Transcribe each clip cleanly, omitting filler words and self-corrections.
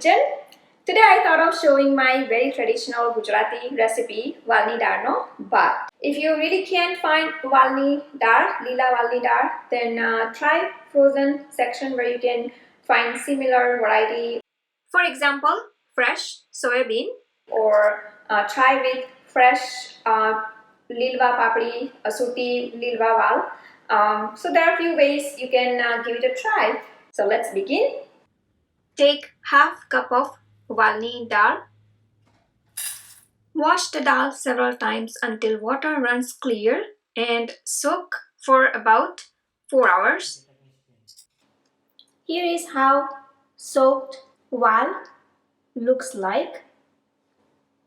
kitchen. Today I thought of showing my very traditional Gujarati recipe, walni darno bhat. If you really can't find walni dar, lila walni dar, then try frozen section where you can find similar variety. For example, fresh soybean, or try with fresh lilwa papdi, suti lilwa wal. So there are a few ways you can give it a try. So let's begin. Take half cup of walni dal. Wash the dal several times until water runs clear and soak for about 4 hours. Here is how soaked wal looks like.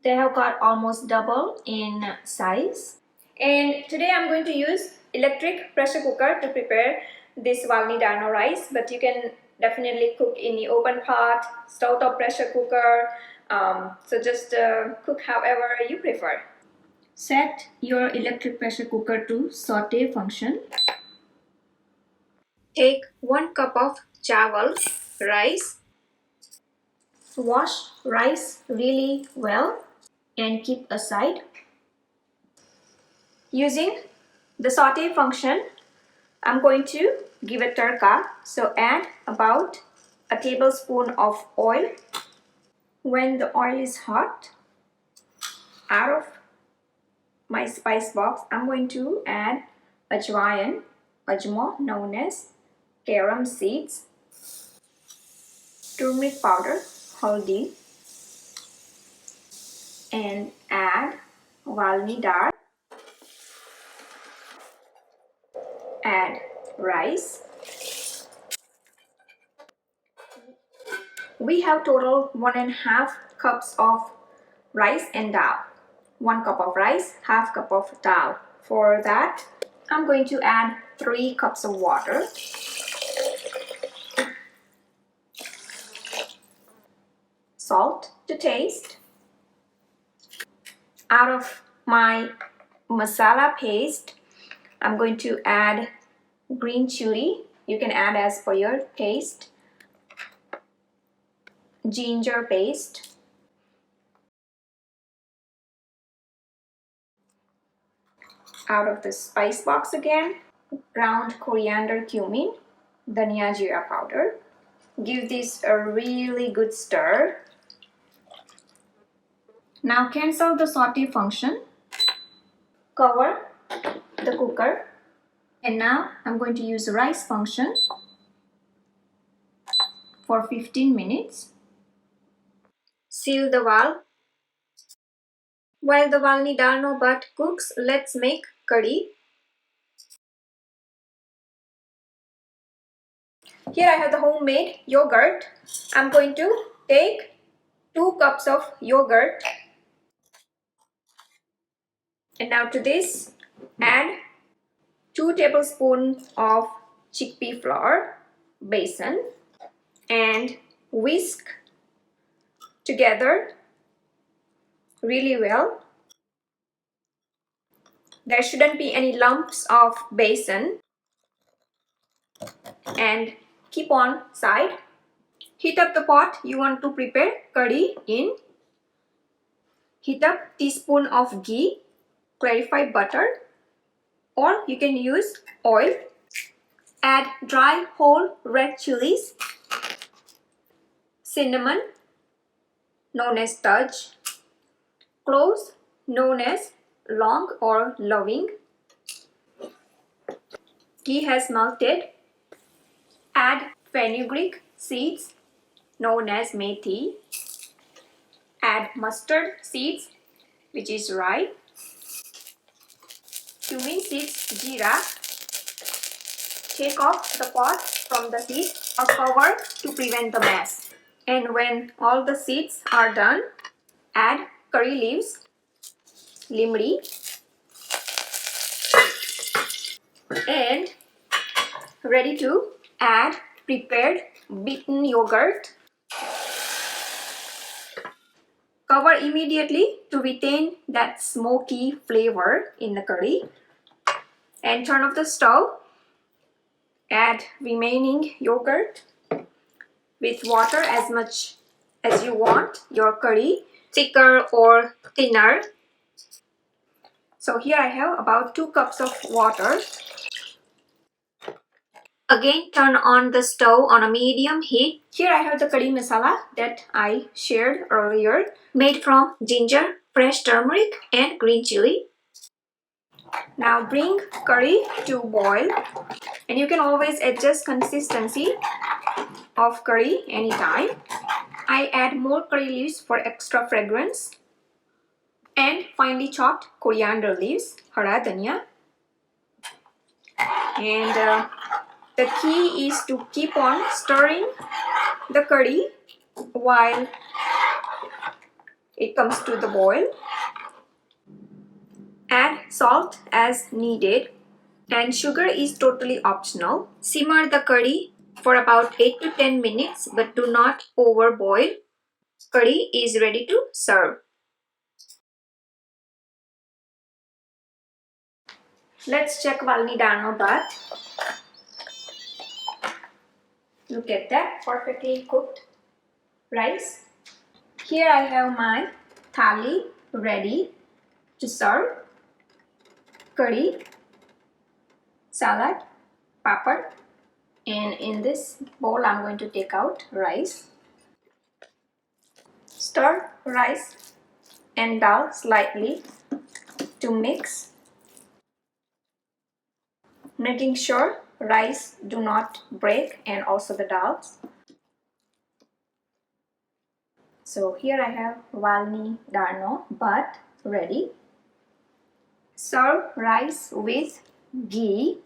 They have got almost double in size. And today I'm going to use electric pressure cooker to prepare this walni darno rice, but you can definitely cook in the open pot, stovetop pressure cooker. So just cook however you prefer. Set your electric pressure cooker to saute function. Take 1 cup of chawal, rice. Wash rice really well and keep aside. Using the saute function, I'm going to give a tadka. So add about a tablespoon of oil. When the oil is hot, out of my spice box, I'm going to add ajwain, ajmo known as carom seeds, turmeric powder, haldi, and add walni dal. Add rice. We have total 1.5 cups of rice and dal. 1 cup of rice, half cup of dal. For that, I'm going to add 3 cups of water. Salt to taste. Out of my masala paste, I'm going to add green chili. You can add as per your taste. Ginger paste. Out of the spice box again, ground coriander, cumin, dhania jeera powder. Give this a really good stir. Now cancel the saute function. Cover the cooker. And now I'm going to use the rice function for 15 minutes. Seal the valve. While the walni darno bhat cooks, let's make curry. Here I have the homemade yogurt. I'm going to take 2 cups of yogurt. And now to this, add 2 tablespoons of chickpea flour, besan, and whisk together really well. There shouldn't be any lumps of besan. And keep on side. Heat up the pot you want to prepare curry in. Heat up teaspoon of ghee, clarified butter, or you can use oil. Add dry whole red chilies, cinnamon known as taj, cloves known as long or loving. Ghee has melted. Add fenugreek seeds known as methi. Add mustard seeds, which is rye. Cumin seeds, jeera. Take off the pot from the heat or cover to prevent the mess. And when all the seeds are done, add curry leaves, limri, and ready to add prepared beaten yogurt. Cover immediately to retain that smoky flavor in the curry. And turn off the stove. Add remaining yogurt with water as much as you want your curry, thicker or thinner. So here I have about 2 cups of water. Again, turn on the stove on a medium heat. Here I have the curry masala that I shared earlier, made from ginger, fresh turmeric and green chili. Now bring curry to boil, and you can always adjust consistency of curry anytime. I add more curry leaves for extra fragrance and finely chopped coriander leaves, hara dhania. And the key is to keep on stirring the curry while it comes to the boil. Add salt as needed, and sugar is totally optional. Simmer the curry for about 8 to 10 minutes, but do not overboil. Curry is ready to serve. Let's check Walni Darno Bhat. Look at that, perfectly cooked rice. Here I have my thali ready to serve. Curry, salad, papad, and in this bowl I'm going to take out rice. Stir rice and dal slightly to mix, making sure rice do not break and also the dals. So here I have Walni Darno Bhat ready. Serve rice with ghee.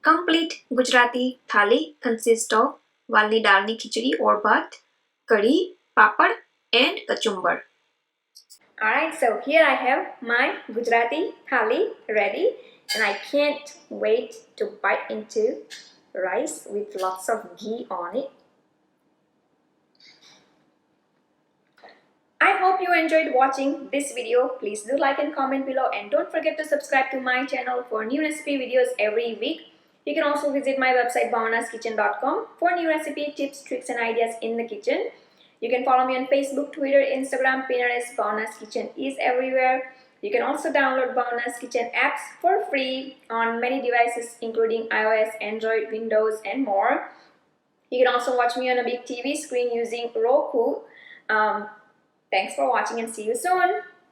Complete Gujarati thali consists of Walni Dalni Khichdi or Bhat, curry, papad and kachumbar. Alright, so here I have my Gujarati thali ready, and I can't wait to bite into rice with lots of ghee on it. I hope you enjoyed watching this video. Please do like and comment below, and don't forget to subscribe to my channel for new recipe videos every week. You can also visit my website bhavanaskitchen.com for new recipe tips, tricks and ideas in the kitchen. You can follow me on Facebook, Twitter, Instagram, Pinterest. Bhavana's Kitchen is everywhere. You can also download Bhavana's Kitchen apps for free on many devices including iOS, Android, Windows and more. You can also watch me on a big TV screen using Roku. Thanks for watching and see you soon.